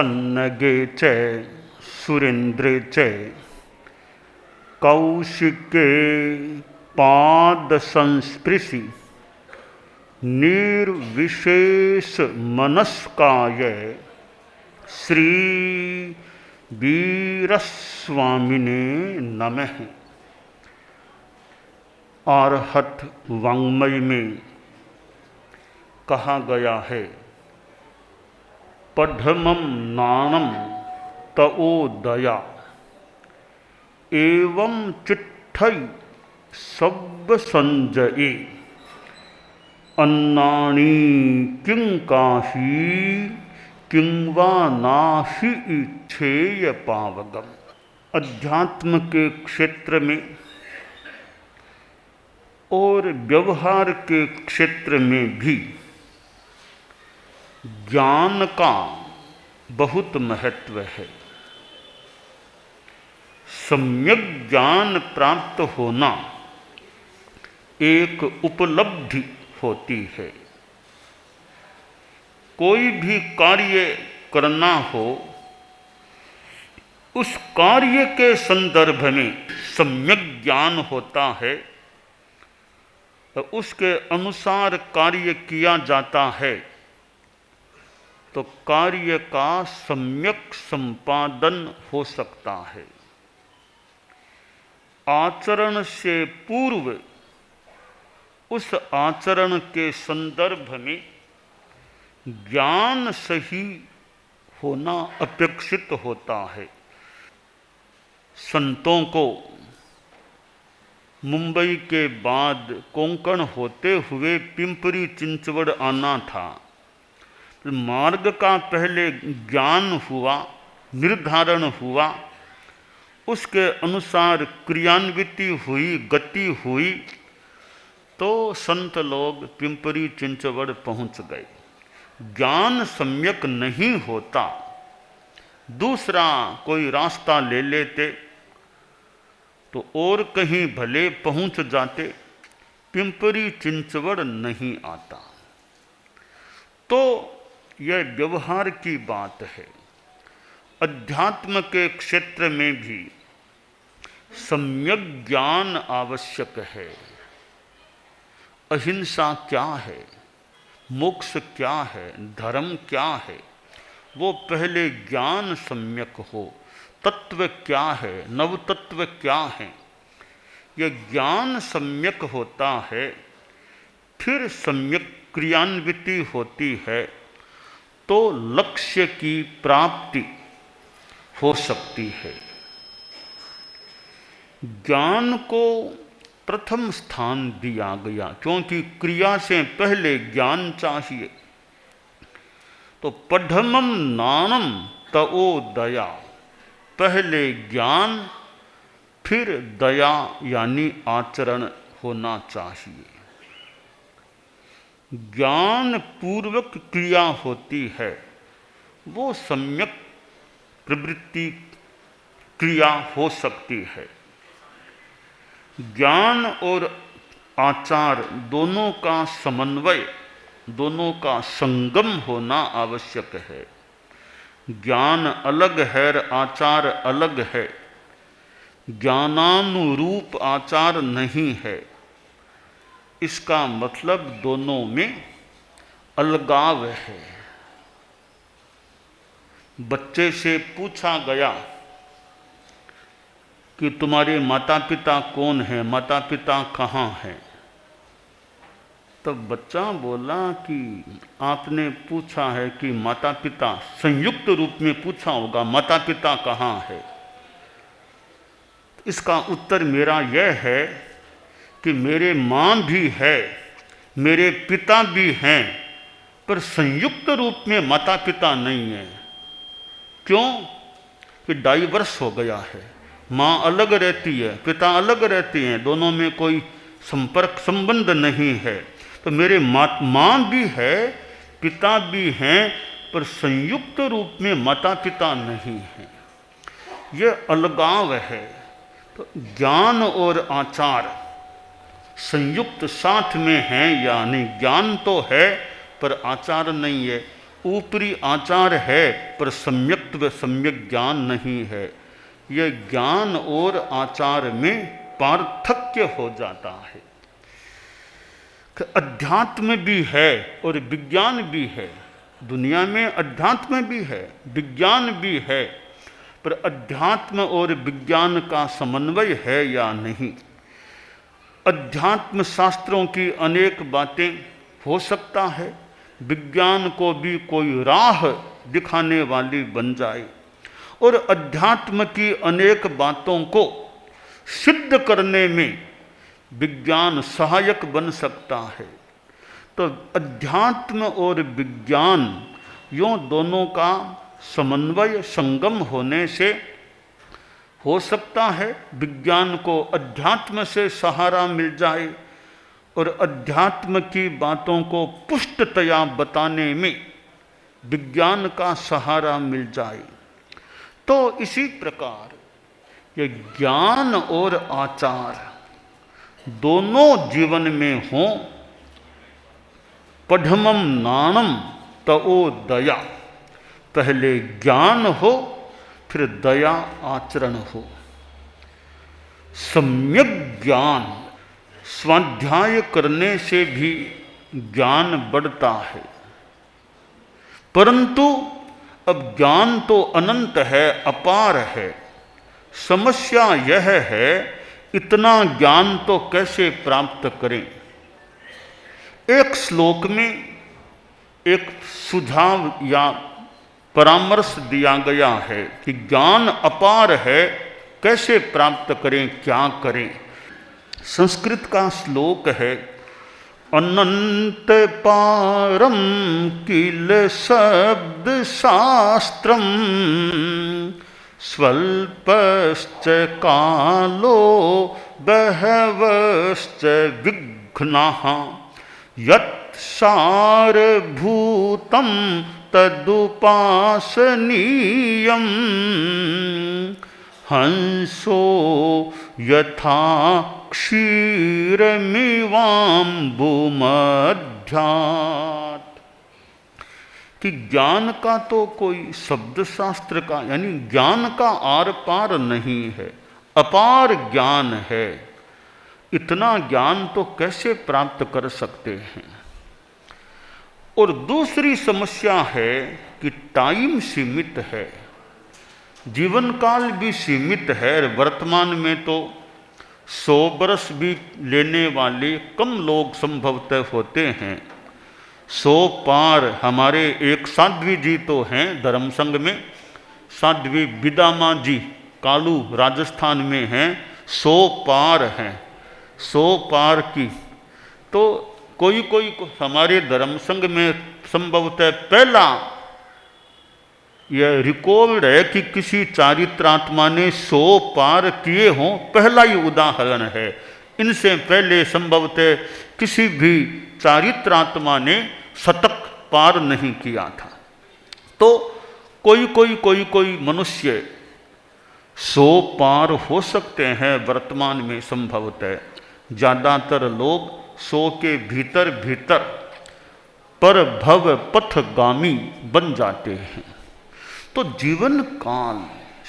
पन्नगे च सुरेन्द्रे च कौशिके पाद संस्पृशि निर्विशेष मनस्काय श्री वीरस्वामिने नमः। आर्हत वाङ्मय में कहा गया है, पढ़मं नाणं तओदया एवं चिट्ठै सव्व संजये अन्नानि किं काशी किं वा नाशी इच्छेय पावगम। अध्यात्म के क्षेत्र में और व्यवहार के क्षेत्र में भी ज्ञान का बहुत महत्व है। सम्यक ज्ञान प्राप्त होना एक उपलब्धि होती है। कोई भी कार्य करना हो, उस कार्य के संदर्भ में सम्यक ज्ञान होता है, तो उसके अनुसार कार्य किया जाता है तो कार्य का सम्यक संपादन हो सकता है। आचरण से पूर्व उस आचरण के संदर्भ में ज्ञान सही होना अपेक्षित होता है। संतों को मुंबई के बाद कोंकण होते हुए पिंपरी चिंचवड़ आना था। मार्ग का पहले ज्ञान हुआ, निर्धारण हुआ, उसके अनुसार क्रियान्विति हुई, गति हुई, तो संत लोग पिंपरी चिंचवड़ पहुंच गए। ज्ञान सम्यक नहीं होता, दूसरा कोई रास्ता ले लेते तो और कहीं भले पहुंच जाते, पिंपरी चिंचवड़ नहीं आता। तो यह व्यवहार की बात है। अध्यात्म के क्षेत्र में भी सम्यक ज्ञान आवश्यक है। अहिंसा क्या है, मोक्ष क्या है, धर्म क्या है, वो पहले ज्ञान सम्यक हो। तत्व क्या है, नव तत्व क्या है, यह ज्ञान सम्यक होता है, फिर सम्यक क्रियान्विति होती है, तो लक्ष्य की प्राप्ति हो सकती है। ज्ञान को प्रथम स्थान दिया गया क्योंकि क्रिया से पहले ज्ञान चाहिए। तो पढ़मं नाणं तओदया, पहले ज्ञान फिर दया यानी आचरण होना चाहिए। ज्ञान पूर्वक क्रिया होती है, वो सम्यक प्रवृत्ति क्रिया हो सकती है। ज्ञान और आचार दोनों का समन्वय, दोनों का संगम होना आवश्यक है। ज्ञान अलग है, आचार अलग है। ज्ञानानुरूप आचार नहीं है। इसका मतलब दोनों में अलगाव है। बच्चे से पूछा गया कि तुम्हारे माता पिता कौन हैं, माता पिता कहाँ हैं? तब बच्चा बोला कि आपने पूछा है कि माता पिता, संयुक्त रूप में पूछा होगा, माता पिता कहाँ है? इसका उत्तर मेरा यह है कि मेरे माँ भी है, मेरे पिता भी हैं, पर संयुक्त रूप में माता पिता नहीं है। क्यों? कि डाइवर्स हो गया है। माँ अलग रहती है, पिता अलग रहते हैं, दोनों में कोई संपर्क संबंध नहीं है। तो मेरे माँ भी है, पिता भी हैं, पर संयुक्त रूप में माता पिता नहीं है। यह अलगाव है। तो ज्ञान और आचार संयुक्त साथ में हैं, यानी ज्ञान तो है पर आचार नहीं है। ऊपरी आचार है पर सम्यक व सम्यक ज्ञान नहीं है। यह ज्ञान और आचार में पार्थक्य हो जाता है। अध्यात्म भी है और विज्ञान भी है। दुनिया में अध्यात्म भी है, विज्ञान भी है, पर अध्यात्म और विज्ञान का समन्वय है या नहीं। अध्यात्म शास्त्रों की अनेक बातें हो सकता है विज्ञान को भी कोई राह दिखाने वाली बन जाए, और अध्यात्म की अनेक बातों को सिद्ध करने में विज्ञान सहायक बन सकता है। तो अध्यात्म और विज्ञान यों दोनों का समन्वय संगम होने से हो सकता है विज्ञान को अध्यात्म से सहारा मिल जाए और अध्यात्म की बातों को पुष्टतया बताने में विज्ञान का सहारा मिल जाए। तो इसी प्रकार ये ज्ञान और आचार दोनों जीवन में हों। पढ़मम नाणम तओ दया, पहले ज्ञान हो फिर दया आचरण हो। सम्यक ज्ञान, स्वाध्याय करने से भी ज्ञान बढ़ता है, परंतु अब ज्ञान तो अनंत है, अपार है। समस्या यह है इतना ज्ञान तो कैसे प्राप्त करें। एक श्लोक में एक सुझाव या परामर्श दिया गया है कि ज्ञान अपार है, कैसे प्राप्त करें, क्या करें। संस्कृत का श्लोक है, अनंत पारम किल शब्द शास्त्रम स्वल्पश्च कालो बहवश्च विघ्नाः यत् सारभूतं तदुपासनीयं हंसो यथा क्षीरमिवाम्बुमध्यात्। कि ज्ञान का तो कोई शब्द शास्त्र का यानी ज्ञान का आर पार नहीं है, अपार ज्ञान है। इतना ज्ञान तो कैसे प्राप्त कर सकते हैं। और दूसरी समस्या है कि टाइम सीमित है, जीवन काल भी सीमित है। वर्तमान में तो 100 बरस भी लेने वाले कम लोग संभवतः होते हैं। 100 पार हमारे एक साध्वी जी तो हैं धर्म संघ में, साध्वी बिदामा जी कालू राजस्थान में हैं, 100 पार हैं। 100 पार की तो कोई हमारे धर्म संघ में संभवतः पहला यह रिकॉर्ड है कि किसी चारित्रात्मा ने 100 पार किए हों, पहला ही उदाहरण है। इनसे पहले संभवतः किसी भी चारित्रात्मा ने शतक पार नहीं किया था। तो कोई मनुष्य 100 पार हो सकते हैं वर्तमान में संभवतः। ज़्यादातर लोग 100 के भीतर पर भव पथगामी बन जाते हैं। तो जीवन काल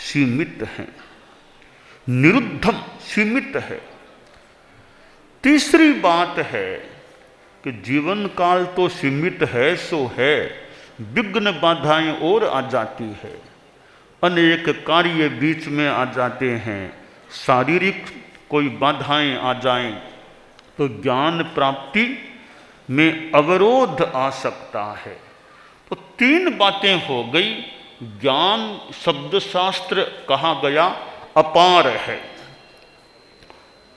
सीमित है, निरुद्धम सीमित है। तीसरी बात है कि जीवन काल तो सीमित है सो है, विघ्न बाधाएं और आ जाती है, अनेक कार्य बीच में आ जाते हैं। शारीरिक कोई बाधाएं आ जाएं तो ज्ञान प्राप्ति में अवरोध आ सकता है। तो 3 बातें हो गई। ज्ञान शब्द शास्त्र कहा गया अपार है,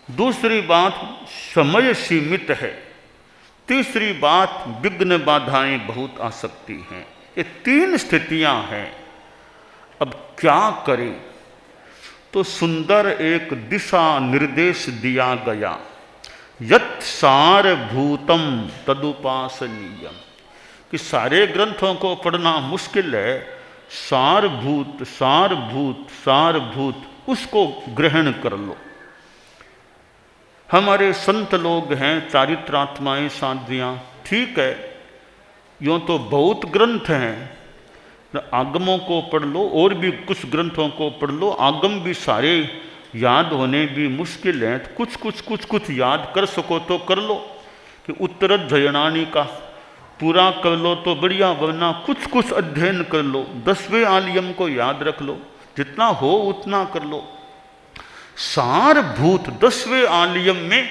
दूसरी बात समय सीमित है, तीसरी बात विघ्न बाधाएं बहुत आ सकती हैं। ये 3 स्थितियां हैं। अब क्या करें। तो सुंदर एक दिशा निर्देश दिया गया, यत् सारभूतम तदुपासनीयम। कि सारे ग्रंथों को पढ़ना मुश्किल है, सारभूत उसको ग्रहण कर लो। हमारे संत लोग हैं, चारित्रात्माएं साध्वियाँ, ठीक है, यूँ तो बहुत ग्रंथ हैं, आगमों को पढ़ लो और भी कुछ ग्रंथों को पढ़ लो, आगम भी सारे याद होने भी मुश्किल हैं, कुछ याद कर सको तो कर लो। कि उत्तरद जयनानी का पूरा कर लो तो बढ़िया, वरना कुछ अध्ययन कर लो, 10वें आलियम को याद रख लो, जितना हो उतना कर लो। सारभूत 10वें आलियम में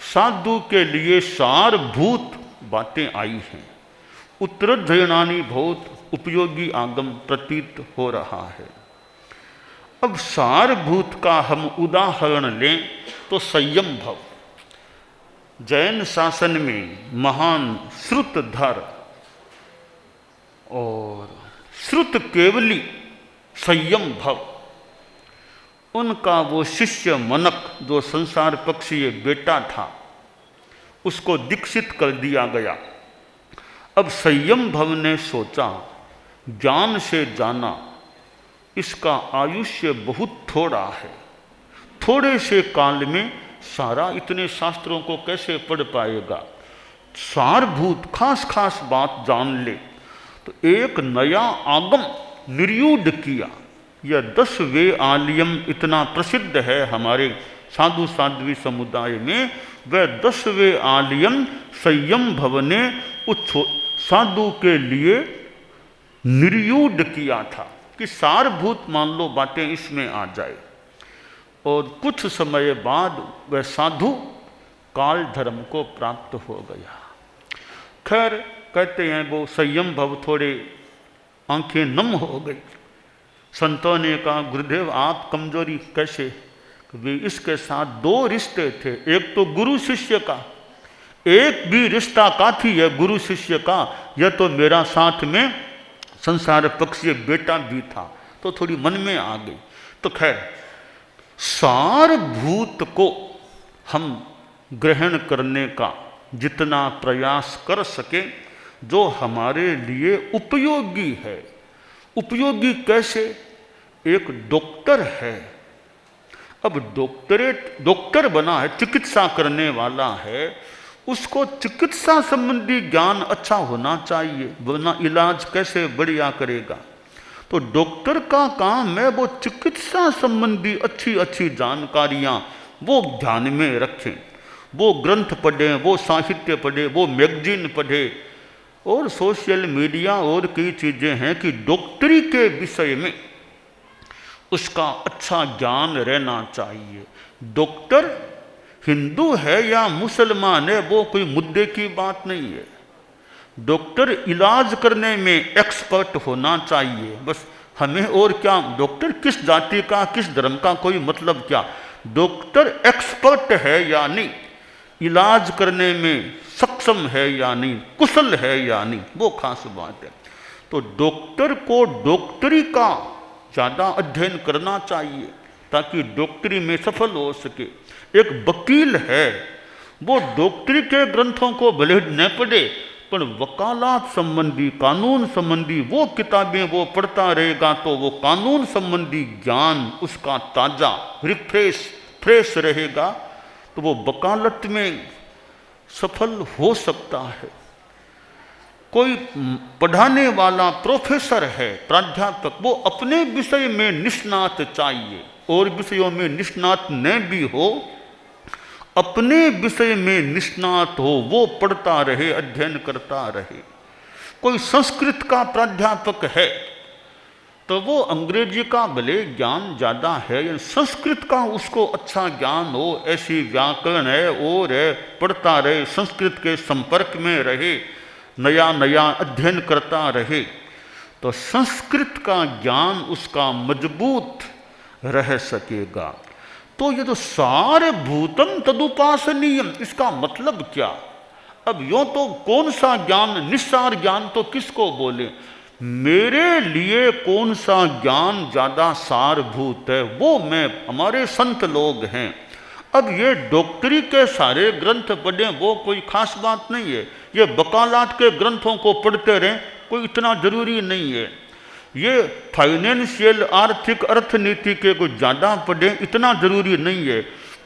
साधु के लिए सारभूत बातें आई हैं। उत्तरध्ययनानी बहुत उपयोगी आगम प्रतीत हो रहा है। अब सारभूत का हम उदाहरण लें तो संयम भव, जैन शासन में महान श्रुतधर और श्रुत केवली संयम भव, उनका वो शिष्य मनक जो संसार पक्षीय बेटा था, उसको दीक्षित कर दिया गया। अब संयम भव ने सोचा, ज्ञान से जाना, इसका आयुष्य बहुत थोड़ा है, थोड़े से काल में सारा इतने शास्त्रों को कैसे पढ़ पाएगा, सारभूत खास खास बात जान ले। तो एक नया आगम निर्यूढ़ किया। यह 10वें आलियम इतना प्रसिद्ध है हमारे साधु साध्वी समुदाय में, वह 10वें आलियम संयम भव ने उस साधु के लिए निर्यूढ़ किया था कि सारभूत मान लो बातें इसमें आ जाए। और कुछ समय बाद वह साधु काल धर्म को प्राप्त हो गया। खैर कहते हैं वो संयम भव थोड़े आंखें नम हो गई। संतों ने कहा, गुरुदेव आप कमजोरी कैसे? वे इसके साथ 2 रिश्ते थे, एक तो गुरु शिष्य का, एक भी रिश्ता काफी है गुरु शिष्य का, यह तो मेरा साथ में संसार पक्षी बेटा भी था, तो थोड़ी मन में आ गई। तो खैर सारभूत को हम ग्रहण करने का जितना प्रयास कर सके जो हमारे लिए उपयोगी है। उपयोगी कैसे? एक डॉक्टर है, अब डॉक्टर बना है, चिकित्सा करने वाला है, उसको चिकित्सा संबंधी ज्ञान अच्छा होना चाहिए, वरना इलाज कैसे बढ़िया करेगा। तो डॉक्टर का काम है वो चिकित्सा संबंधी अच्छी अच्छी जानकारियाँ वो ध्यान में रखें, वो ग्रंथ पढ़ें, वो साहित्य पढ़े, वो मैगजीन पढ़े, और सोशल मीडिया और कई चीज़ें हैं कि डॉक्टरी के विषय में उसका अच्छा ज्ञान रहना चाहिए। डॉक्टर हिंदू है या मुसलमान है वो कोई मुद्दे की बात नहीं है। डॉक्टर इलाज करने में एक्सपर्ट होना चाहिए, बस हमें और क्या, डॉक्टर किस जाति का किस धर्म का कोई मतलब क्या, डॉक्टर एक्सपर्ट है या नहीं, इलाज करने में सक्षम है या नहीं, कुशल है या नहीं, वो खास बात है। तो डॉक्टर को डॉक्टरी का ज़्यादा अध्ययन करना चाहिए ताकि डॉक्टरी में सफल हो सके। एक वकील है वो डॉक्टरी के ग्रंथों को भले न पढ़े पर वकालत संबंधी कानून संबंधी वो किताबें वो पढ़ता रहेगा तो वो कानून संबंधी ज्ञान उसका ताज़ा फ्रेश रहेगा, तो वो वकालत में सफल हो सकता है। कोई पढ़ाने वाला प्रोफेसर है, प्राध्यापक, वो अपने विषय में निष्णात चाहिए, और विषयों में निष्णात न भी हो, अपने विषय में निष्णात हो, वो पढ़ता रहे, अध्ययन करता रहे। कोई संस्कृत का प्राध्यापक है तो वो अंग्रेजी का भले ज्ञान ज़्यादा है, संस्कृत का उसको अच्छा ज्ञान हो, ऐसी व्याकरण है और है, पढ़ता रहे, संस्कृत के संपर्क में रहे, नया नया अध्ययन करता रहे, तो संस्कृत का ज्ञान उसका मजबूत रह सकेगा। तो ये तो सारभूतम तदुपासनीयम, इसका मतलब क्या? अब यूँ तो कौन सा ज्ञान, निस्सार ज्ञान तो किसको बोले, मेरे लिए कौन सा ज्ञान ज़्यादा सारभूत है वो मैं, हमारे संत लोग हैं। अब ये डॉक्टरी के सारे ग्रंथ पढ़ें वो कोई खास बात नहीं है, ये वकालत के ग्रंथों को पढ़ते रहें कोई इतना जरूरी नहीं है, ये फाइनेंशियल आर्थिक अर्थनीति के कुछ ज़्यादा पढ़ें इतना जरूरी नहीं है।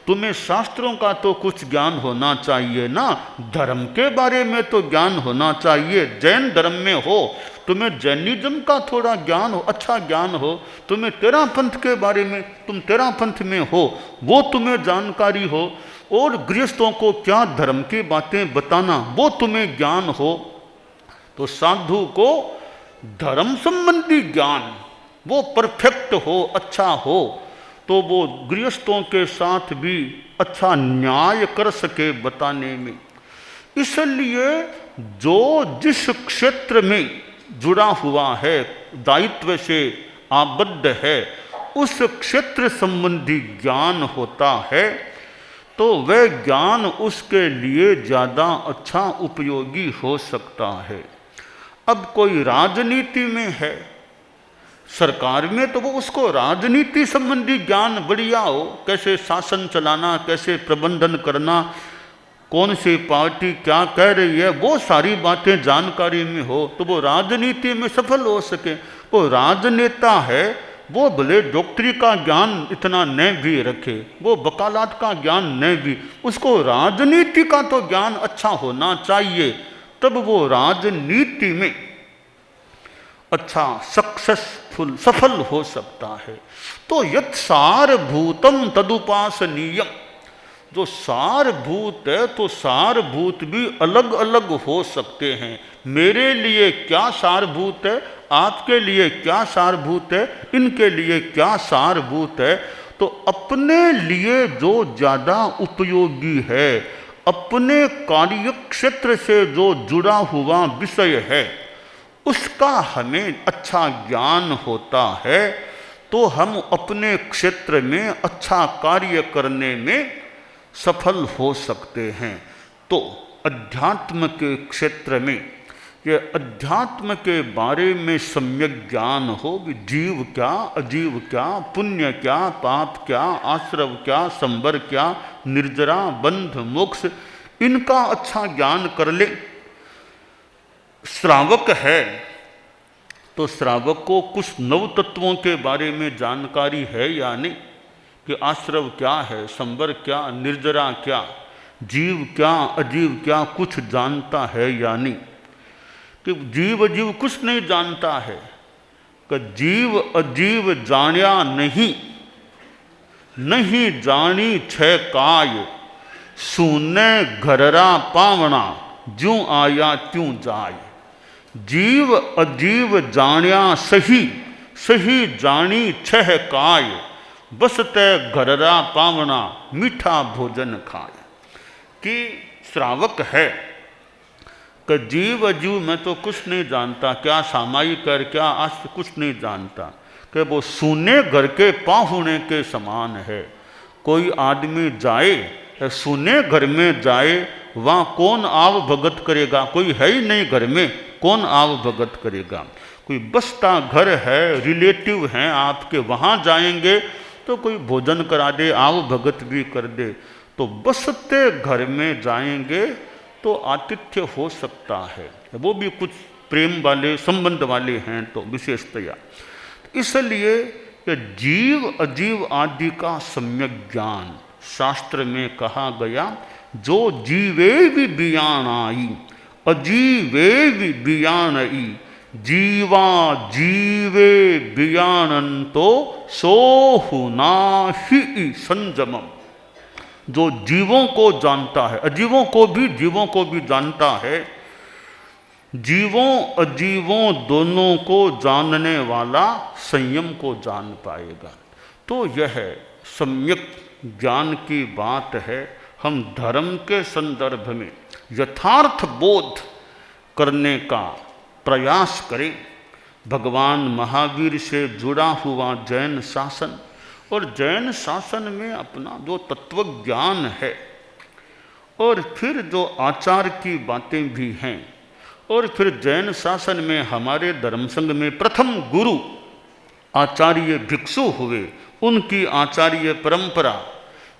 तुम्हें शास्त्रों का तो कुछ ज्ञान होना चाहिए ना, धर्म के बारे में तो ज्ञान होना चाहिए। जैन धर्म में हो, तुम्हें जैनिज्म का थोड़ा ज्ञान हो, अच्छा ज्ञान हो, तुम्हें तेरा पंथ के बारे में, तुम तेरा पंथ में हो, वो तुम्हें जानकारी हो, और गृहस्थों को क्या धर्म की बातें बताना वो तुम्हें ज्ञान हो, तो साधु को धर्म संबंधी ज्ञान वो परफेक्ट हो, अच्छा हो, तो वो गृहस्थों के साथ भी अच्छा न्याय कर सके बताने में। इसलिए जो जिस क्षेत्र में जुड़ा हुआ है, दायित्व से आबद्ध है, उस क्षेत्र संबंधी ज्ञान होता है, तो वह ज्ञान उसके लिए ज़्यादा अच्छा उपयोगी हो सकता है। अब कोई राजनीति में है, सरकार में, तो वो उसको राजनीति संबंधी ज्ञान बढ़िया हो, कैसे शासन चलाना, कैसे प्रबंधन करना, कौन सी पार्टी क्या कह रही है, वो सारी बातें जानकारी में हो, तो वो राजनीति में सफल हो सके। वो राजनेता है, वो भले डॉक्टरी का ज्ञान इतना न भी रखे, वो वकालत का ज्ञान न भी, उसको राजनीति का तो ज्ञान अच्छा होना चाहिए, तब वो राजनीति में अच्छा सक्सेसफुल सफल हो सकता है। तो यत् सारभूतम तदुपासनीयम, जो सारभूत है तो सारभूत भी अलग अलग हो सकते हैं। मेरे लिए क्या सारभूत है, आपके लिए क्या सारभूत है, इनके लिए क्या सारभूत है, तो अपने लिए जो ज़्यादा उपयोगी है, अपने कार्य क्षेत्र से जो जुड़ा हुआ विषय है, उसका हमें अच्छा ज्ञान होता है, तो हम अपने क्षेत्र में अच्छा कार्य करने में सफल हो सकते हैं। तो अध्यात्म के क्षेत्र में, ये अध्यात्म के बारे में सम्यक ज्ञान हो कि जीव क्या, अजीव क्या, पुण्य क्या, पाप क्या, आश्रव क्या, संवर क्या, निर्जरा, बंध, मोक्ष, इनका अच्छा ज्ञान कर ले। श्रावक है तो श्रावक को कुछ नव तत्वों के बारे में जानकारी है या नहीं, कि आश्रव क्या है, संवर क्या, निर्जरा क्या, जीव क्या, अजीव क्या, कुछ जानता है या नहीं। कि जीव अजीव कुछ नहीं जानता है, कि जीव अजीव जानिया नहीं, नहीं जानी छह काय, सुने घररा पावना, ज्यों आया त्यों जाय। जीव अजीव जानिया सही, सही जानी छह काय, बस तय घररा पावना, मीठा भोजन खाए। कि श्रावक है कि जीव अजीव में तो कुछ नहीं जानता, क्या सामायिक कर, क्या आश्र, कुछ नहीं जानता, कि वो सूने घर के पाहुणे के समान है। कोई आदमी जाए, सूने घर में जाए, वहाँ कौन आव भगत करेगा, कोई है ही नहीं घर में, कौन आव भगत करेगा। कोई बसता घर है, रिलेटिव हैं आपके, वहाँ जाएंगे तो कोई भोजन करा दे, आव भगत भी कर दे। तो बसते घर में जाएंगे तो आतिथ्य हो सकता है, वो भी कुछ प्रेम वाले संबंध वाले हैं तो विशेषतया। इसलिए कि जीव अजीव आदि का सम्यक ज्ञान शास्त्र में कहा गया, जो जीवे भी बियान आई, अजीवे भी बियानई, जीवा जीवे बियानंतो सोहु नाहि संजमम। जो जीवों को जानता है, अजीवों को भी, जीवों को भी जानता है, जीवों अजीवों दोनों को जानने वाला संयम को जान पाएगा। तो यह सम्यक ज्ञान की बात है। हम धर्म के संदर्भ में यथार्थ बोध करने का प्रयास करें। भगवान महावीर से जुड़ा हुआ जैन शासन, और जैन शासन में अपना जो तत्व ज्ञान है, और फिर जो आचार की बातें भी हैं, और फिर जैन शासन में हमारे धर्म संघ में प्रथम गुरु आचार्य भिक्षु हुए, उनकी आचार्य परंपरा,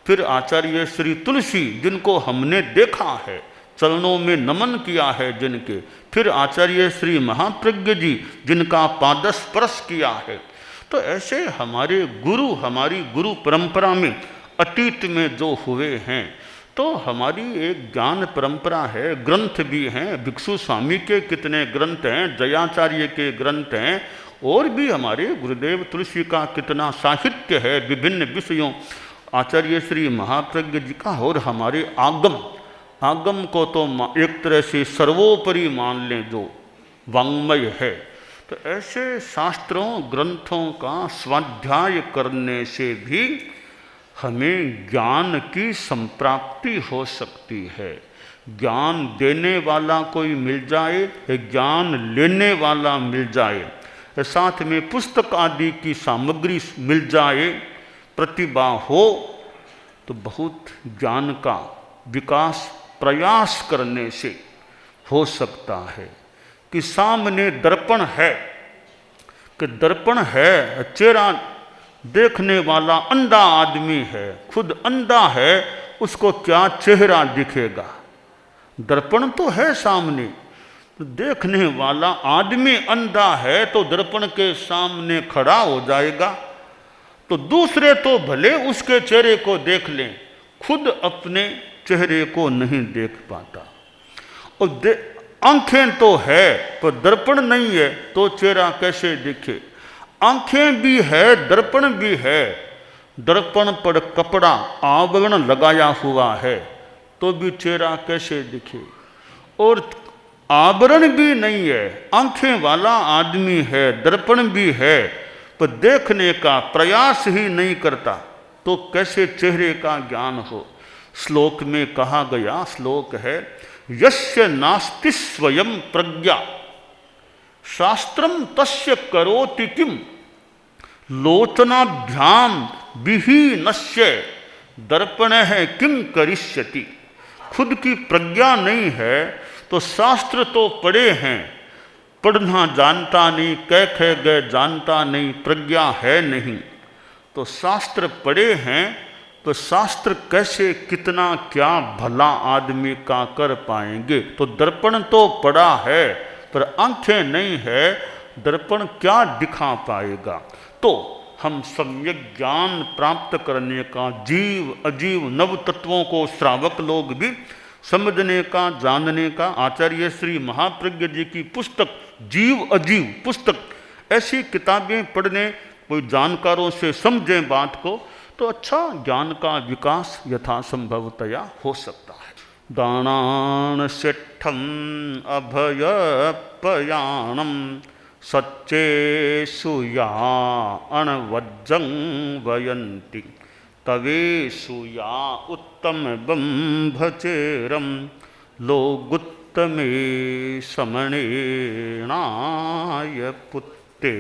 फिर आचार्य श्री तुलसी जिनको हमने देखा है, चरणों में नमन किया है जिनके, फिर आचार्य श्री महाप्रज्ञ जी जिनका पादस्पर्श किया है। तो ऐसे हमारे गुरु, हमारी गुरु परंपरा में अतीत में जो हुए हैं। तो हमारी एक ज्ञान परंपरा है, ग्रंथ भी हैं, भिक्षु स्वामी के कितने ग्रंथ हैं, जयाचार्य के ग्रंथ हैं, और भी हमारे गुरुदेव तुलसी का कितना साहित्य है विभिन्न विषयों, आचार्य श्री महाप्रज्ञ जी का, और हमारे आगम को तो एक तरह से सर्वोपरि मान लें जो वाङ्मय है। तो ऐसे शास्त्रों ग्रंथों का स्वाध्याय करने से भी हमें ज्ञान की संप्राप्ति हो सकती है। ज्ञान देने वाला कोई मिल जाए, ज्ञान लेने वाला मिल जाए, साथ में पुस्तक आदि की सामग्री मिल जाए, प्रतिभा हो, तो बहुत ज्ञान का विकास प्रयास करने से हो सकता है। कि सामने दर्पण है, कि दर्पण है, चेहरा देखने वाला अंधा आदमी है, खुद अंधा है, उसको क्या चेहरा दिखेगा? दर्पण तो है सामने, तो देखने वाला आदमी अंधा है तो दर्पण के सामने खड़ा हो जाएगा, तो दूसरे तो भले उसके चेहरे को देख लें, खुद अपने चेहरे को नहीं देख पाता। और आंखें तो है पर दर्पण नहीं है, तो चेहरा कैसे दिखे? आंखें भी है, दर्पण भी है, दर्पण पर कपड़ा आवरण लगाया हुआ है, तो भी चेहरा कैसे दिखे? और आवरण भी नहीं है, आंखें वाला आदमी है, दर्पण भी है, पर देखने का प्रयास ही नहीं करता, तो कैसे चेहरे का ज्ञान हो? श्लोक में कहा गया, श्लोक है, यस्य नास्ति स्वयं प्रज्ञा शास्त्रम तस्य करोति किम लोचनाभ्याम विहीनस्य दर्पणः किम करिष्यति। खुद की प्रज्ञा नहीं है तो शास्त्र तो पढ़े हैं, पढ़ना जानता नहीं, कह गए जानता नहीं, प्रज्ञा है नहीं, तो शास्त्र पढ़े हैं तो शास्त्र कैसे कितना क्या भला आदमी का कर पाएंगे? तो दर्पण तो पड़ा है पर आंखें नहीं है, दर्पण क्या दिखा पाएगा? तो हम सम्यक ज्ञान प्राप्त करने का, जीव अजीव नव तत्वों को श्रावक लोग भी समझने का, जानने का, आचार्य श्री महाप्रज्ञ जी की पुस्तक जीव अजीव पुस्तक, ऐसी किताबें पढ़ने, कोई जानकारों से समझें बात को, तो अच्छा ज्ञान का विकास यथासंभवतया हो सकता है। दानान सिद्धम अभयपयाणम सच्चेषु या अणवज्जं वयन्ति तवेषु या उत्तम बंभचेरम लोगुत्तमे समणेनाय पुत्ते।